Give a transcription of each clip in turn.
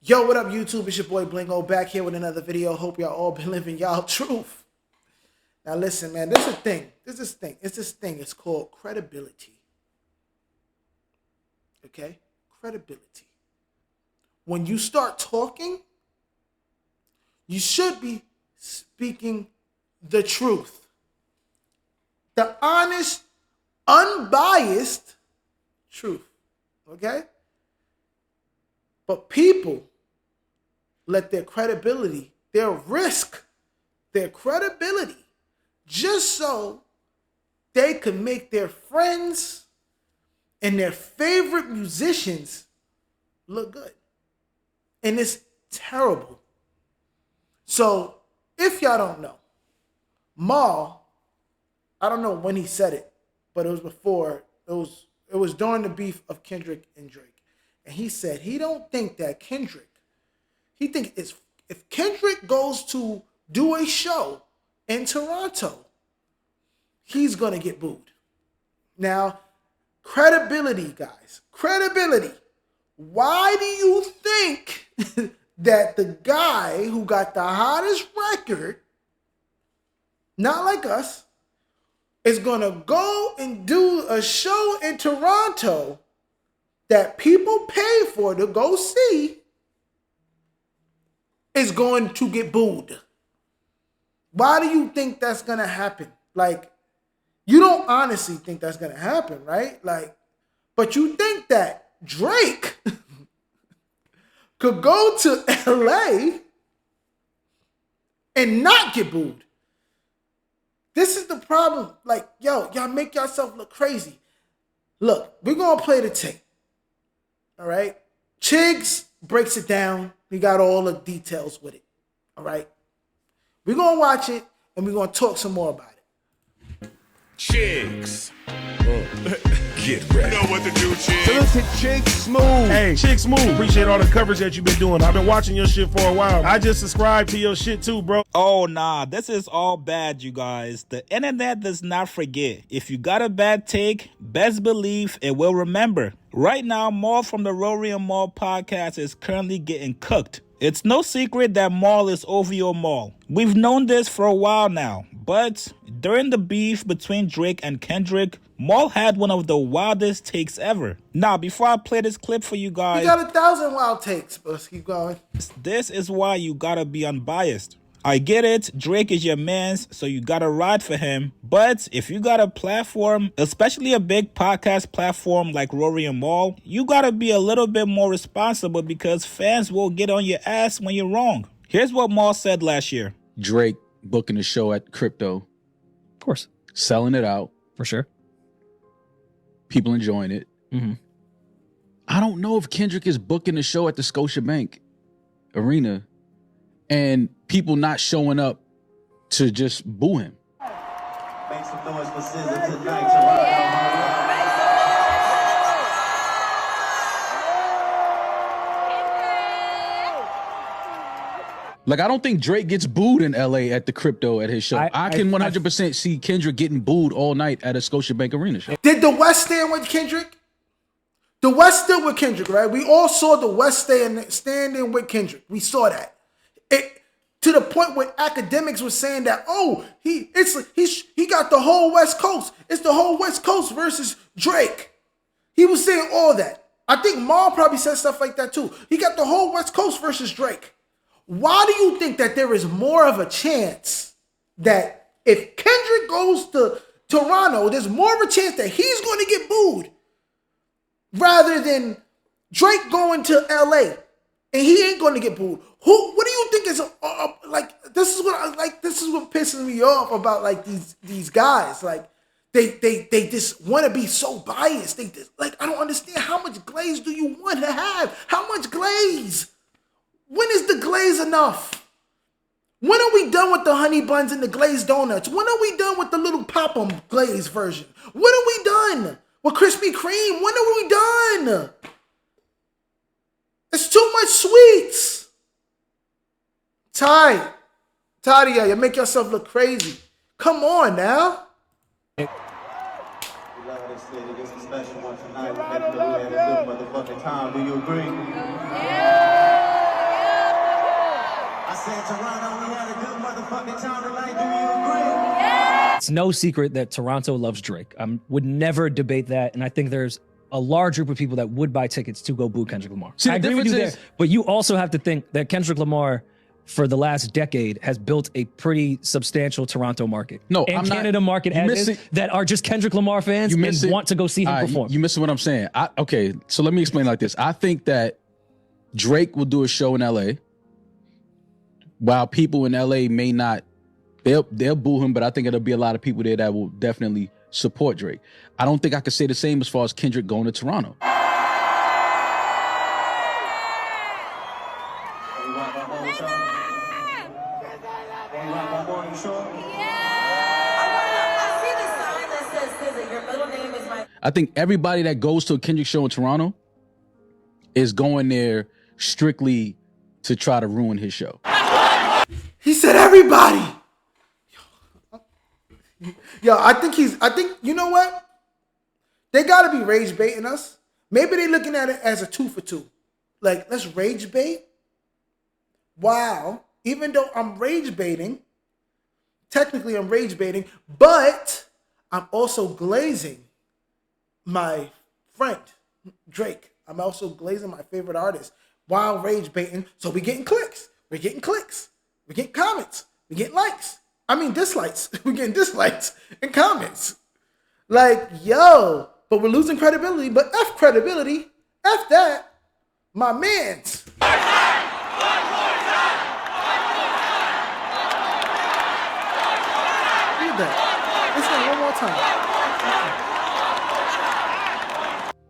Yo, what up, YouTube? It's your boy Blingo back here with another video. Hope y'all all been living y'all truth. Now listen, man, there's a thing. There's this thing. It's this thing. It's called credibility. Okay? Credibility. When you start talking, you should be speaking the truth. The honest, unbiased truth. Okay? But people let their credibility, their risk, their credibility, just so they can make their friends and their favorite musicians look good. And it's terrible. So if y'all don't know, Maul, I don't know when he said it, but it was before, it was during the beef of Kendrick and Drake. And he said he don't think that Kendrick, he think it's, if Kendrick goes to do a show in Toronto, he's going to get booed. Now, credibility, guys. Credibility. Why do you think that the guy who got the hottest record, not like us, is going to go and do a show in Toronto that people pay for to go see, is going to get booed? Why do you think that's going to happen? Like, you don't honestly think that's going to happen, right? Like, but you think that Drake could go to LA and not get booed. This is the problem. Like, yo, y'all make yourself look crazy. Look, we're going to play the tape. All right? Chigs breaks it down. We got all the details with it. All right? We're going to watch it, and we're going to talk some more about it. Chigs. Get ready. You know what to do, Chigs. Salute to Chick Smooth. Hey, Chick Smooth. Appreciate all the coverage that you've been doing. I've been watching your shit for a while. I just subscribed to your shit too, bro. Oh, nah, this is all bad, you guys. The internet does not forget. If you got a bad take, best believe it will remember. Right now, Maul from the Rory and Maul podcast is currently getting cooked. It's no secret that Maul is OVO Maul. We've known this for a while now, but during the beef between Drake and Kendrick, Maul had one of the wildest takes ever. Now, before I play this clip for you guys, You got 1,000 wild takes, but let's keep going. this is why you gotta be unbiased. I get it, Drake is your mans, so you gotta ride for him. But if you got a platform, especially a big podcast platform like Rory and Maul, you gotta be a little bit more responsible because fans will get on your ass when you're wrong. Here's what Maul said last year. Drake booking a show at Crypto, Of course. selling it out, For sure. people enjoying it. Mm-hmm. I don't know if Kendrick is booking a show at the Scotiabank Arena and people not showing up to just boo him. Make some noise for SZA tonight to rock out Like, I don't think Drake gets booed in LA at the Crypto at his show. I can 100% see Kendrick getting booed all night at a Scotiabank Arena show. Did the West stand with Kendrick? The West stood with Kendrick, right? We all saw the West standing with Kendrick. We saw that. To the point where academics were saying that, oh, he got the whole West Coast. It's the whole West Coast versus Drake. He was saying all that. I think Maul probably said stuff like that too. He got the whole West Coast versus Drake. Why do you think that there is more of a chance that if Kendrick goes to Toronto, there's more of a chance that he's going to get booed rather than Drake going to LA and he ain't going to get booed? What do you think is like? This is what pisses me off about like these guys. Like they just want to be so biased. They just, like, I don't understand. How much glaze do you want to have? How much glaze? When is the glaze enough? When are we done with the honey buns and the glazed donuts? When are we done with the little pop-em glaze version? When are we done with Krispy Kreme? When are we done? It's too much sweets. Tired of y'all. You make yourself look crazy. Come on now. We love this city. This is a special one tonight. We had a good motherfucking time. Do you agree? Yeah. It's no secret that Toronto loves Drake. I would never debate that, and I think there's a large group of people that would buy tickets to go boo Kendrick Lamar. See, I the agree with you difference there, is- but you also have to think that Kendrick Lamar, for the last decade, has built a pretty substantial Toronto market. No, and I'm not- Canada market you as miss is, it. that are just Kendrick Lamar fans You and miss it. want to go see him perform. You missing what I'm saying. Okay, so let me explain like this. I think that Drake will do a show in LA, while people in LA may not, they'll boo him, but I think it'll be a lot of people there that will definitely support Drake. I don't think I could say the same as far as Kendrick going to Toronto. I think everybody that goes to a Kendrick show in Toronto is going there strictly to try to ruin his show. He said everybody. Yo, I think you know what? They gotta be rage baiting us. Maybe they're looking at it as a 2 for 2. Like, let's rage bait. Wow. Even though I'm rage baiting, technically I'm rage baiting, but I'm also glazing my friend, Drake. I'm also glazing my favorite artist while rage baiting. So we're getting clicks. We're getting clicks. We're getting comments. We're getting likes. I mean dislikes. We're getting dislikes and comments. Like, yo, but we're losing credibility. But F credibility. F that. My mans. Read that. Listen one more time.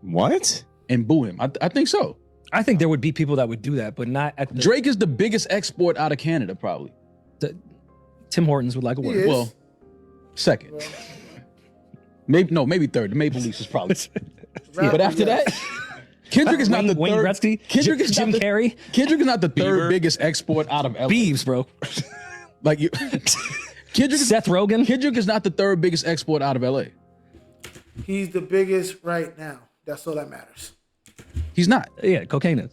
What? And boo him. I think so. I think there would be people that would do that, but not at the, Drake is the biggest export out of Canada, probably. Tim Hortons would like a word. is. Well, second. Maybe third. The Maple Leafs is probably. But after that, Kendrick is not the Wayne third. Gretzky, Kendrick is Jim not the, Carrey, Kendrick is not the third Bieber. biggest export out of LA. Beeves, bro. Like you, Kendrick. Seth Rogen. Kendrick is not the third biggest export out of LA. He's the biggest right now. That's all that matters. He's not. Yeah, cocaine is.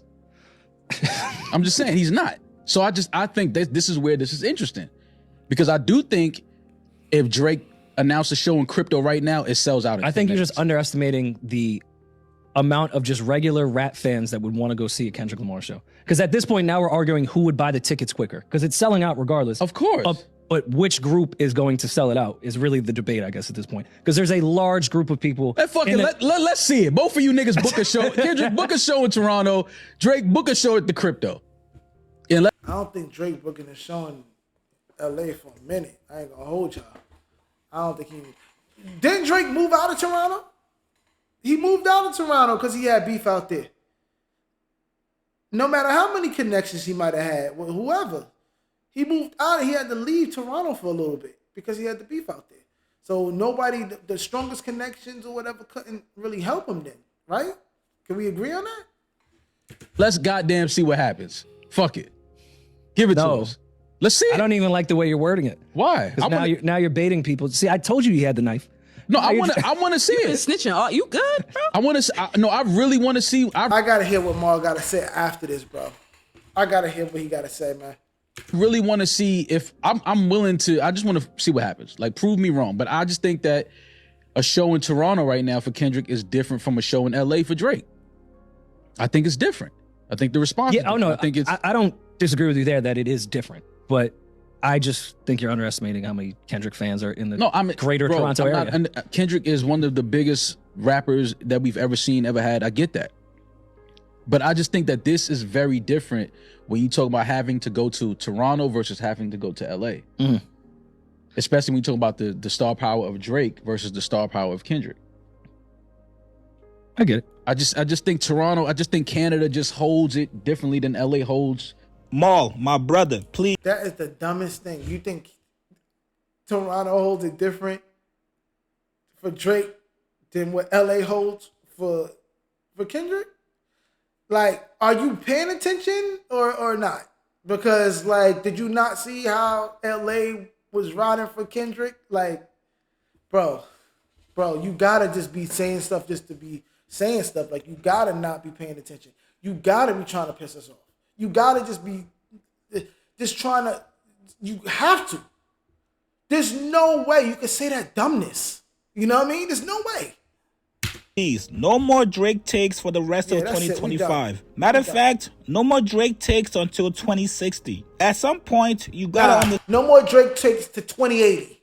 I'm just saying he's not. So I think this is where this is interesting, because I do think if Drake announced a show in crypto right now, it sells out. In I think 10 you're just minutes. underestimating the amount of just regular rap fans that would want to go see a Kendrick Lamar show. Because at this point now we're arguing who would buy the tickets quicker, because it's selling out regardless. Of course. But which group is going to sell it out is really the debate, I guess, at this point. Because there's a large group of people. Let's see it. Both of you niggas book a show. Kendrick, book a show in Toronto. Drake, book a show at the crypto. I don't think Drake booking a show in LA for a minute. I ain't gonna hold y'all. I don't think he. Didn't Drake move out of Toronto? He moved out of Toronto because he had beef out there. No matter how many connections he might have had with whoever, he moved out. He had to leave Toronto for a little bit because he had the beef out there. So nobody, the strongest connections or whatever, couldn't really help him then, right? Can we agree on that? Let's goddamn see what happens. Fuck it. Give it to No. us. Let's see it. I don't even like the way you're wording it. Why? Because now you're baiting people. See, I told you had the knife. I want to see Been it. snitching. Oh, you good, bro? I want to. No, I really want to see. I I gotta hear what Maul gotta say after this, bro. I gotta hear what he gotta say, man. really want to see if I'm willing to. I just want to see what happens. Like, prove me wrong. But I just think that a show in Toronto right now for Kendrick is different from a show in LA for Drake. I think it's different. I think the response. Yeah, is different. no, I think it's. I don't disagree with you there that it is different, but I just think you're underestimating how many Kendrick fans are in the greater Toronto area. And Kendrick is one of the biggest rappers that we've ever seen, ever had. I get that. But I just think that this is very different when you talk about having to go to Toronto versus having to go to LA. Mm-hmm. Especially when you talk about the star power of Drake versus the star power of Kendrick. I get it. I just think Toronto, I just think Canada just holds it differently than LA holds. Maul, my brother, please. That is the dumbest thing. You think Toronto holds it different for Drake than what LA holds for Kendrick? Like, are you paying attention or not? Because, like, did you not see how LA was riding for Kendrick? Like, bro, you gotta just be saying stuff just to be saying stuff. Like, you gotta not be paying attention. You gotta be trying to piss us off. You gotta just be just trying to, you have to. There's no way you can say that dumbness. You know what I mean? There's no way. Please, no more Drake takes for the rest of That's it. We done. 2025. Matter of fact, no more Drake takes until 2060. At some point, you gotta no more Drake takes to 2080.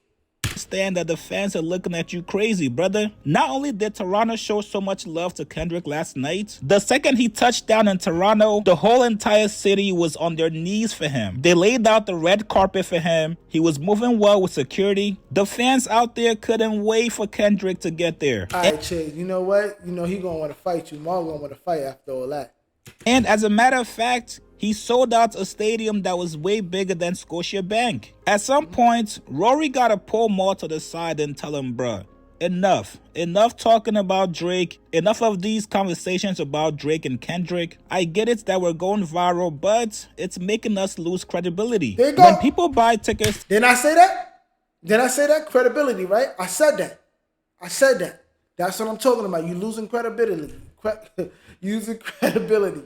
understand that the fans are looking at you crazy, brother. Not only did Toronto show so much love to Kendrick last night, the second he touched down in Toronto, the whole entire city was on their knees for him. They laid out the red carpet for him. He was moving well with security. The fans out there couldn't wait for Kendrick to get there. All right, Chase, you know what? You know he gonna want to fight you. Maul gonna want to fight after all that. And as a matter of fact, he sold out a stadium that was way bigger than Scotiabank. At some point, Rory gotta pull Maul to the side and tell him, bruh, enough. Enough talking about Drake. Enough of these conversations about Drake and Kendrick. I get it that we're going viral, but it's making us lose credibility. There you go. When people buy tickets... Didn't I say that? Didn't I say that? Credibility, right? I said that. I said that. That's what I'm talking about. You losing credibility. Using credibility.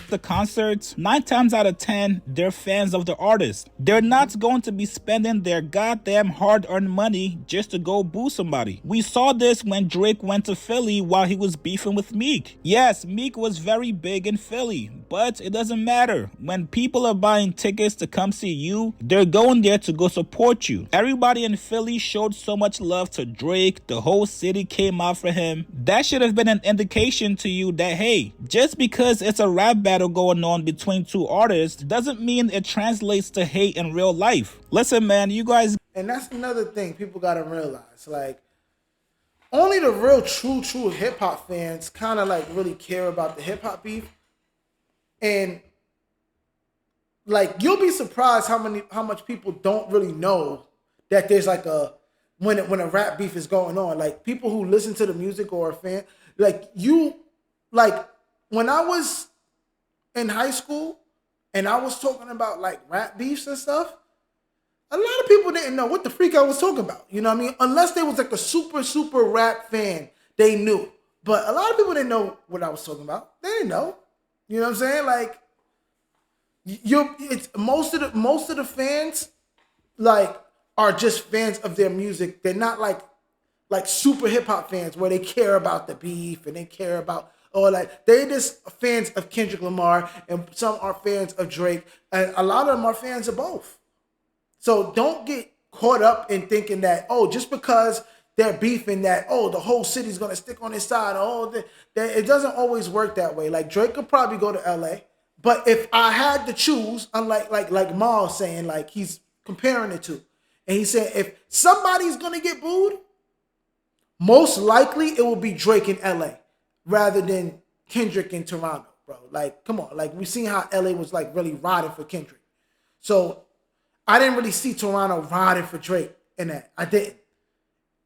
The concerts, 9 times out of 10, they're fans of the artist. They're not going to be spending their goddamn hard-earned money just to go boo somebody. We saw this when Drake went to Philly while he was beefing with Meek. Yes, Meek was very big in Philly, but it doesn't matter. When people are buying tickets to come see you, they're going there to go support you. Everybody in Philly showed so much love to Drake. The whole city came out for him. That should have been an indication to you that, hey, just because it's a rap battle going on between two artists doesn't mean it translates to hate in real life. Listen, man, you guys... And that's another thing people gotta realize. Like, only the real true hip-hop fans kind of like really care about the hip-hop beef. And like, you'll be surprised how much people don't really know that there's like a when a rap beef is going on. Like, people who listen to the music or a fan, like when I was in high school and I was talking about like rap beefs and stuff, a lot of people didn't know what the freak I was talking about. You know what I mean? Unless they was like a super rap fan, they knew. But a lot of people didn't know what I was talking about. They didn't know. You know what I'm saying? Like, it's most of the fans like are just fans of their music. They're not like super hip hop fans where they care about the beef and they care about, or like they just fans of Kendrick Lamar, and some are fans of Drake, and a lot of them are fans of both. So don't get caught up in thinking that, oh, just because they're beefing that, oh, the whole city's gonna stick on his side. Oh, it doesn't always work that way. Like, Drake could probably go to LA, but if I had to choose, unlike like Maul saying, like, he's comparing it to, and he said if somebody's gonna get booed, most likely it will be Drake in LA rather than Kendrick in Toronto, bro. Like, come on. Like, we seen how LA was like really riding for Kendrick. So I didn't really see Toronto riding for Drake in that. I didn't.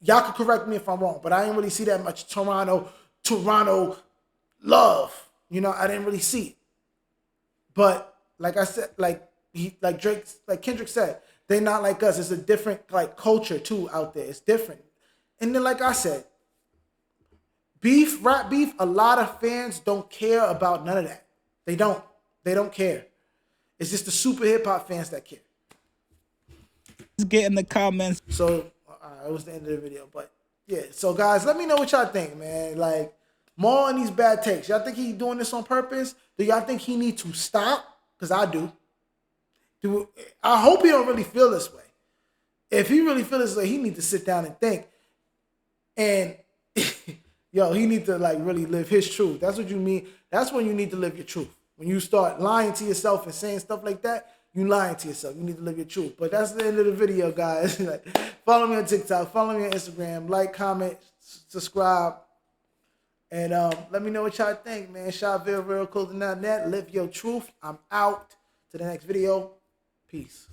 Y'all could correct me if I'm wrong, but I didn't really see that much Toronto love. You know, I didn't really see it. But like I said, like Kendrick said, they're not like us. It's a different like culture too out there. It's different. And then, like I said, rap beef, a lot of fans don't care about none of that. They don't care. It's just the super hip hop fans that care. Get in the comments. So it was the end of the video. But yeah, so guys, let me know what y'all think, man. Like, Maul and these bad takes. Y'all think he doing this on purpose? Do y'all think he need to stop? Because I do. I hope he don't really feel this way. If he really feels this way, he need to sit down and think. And yo, he need to like really live his truth. That's what you mean. That's when you need to live your truth. When you start lying to yourself and saying stuff like that, you lying to yourself. You need to live your truth. But that's the end of the video, guys. Like, follow me on TikTok. Follow me on Instagram. Like, comment, subscribe. And let me know what y'all think, man. ShopVille, realclothing.net. Live your truth. I'm out. To the next video. Peace.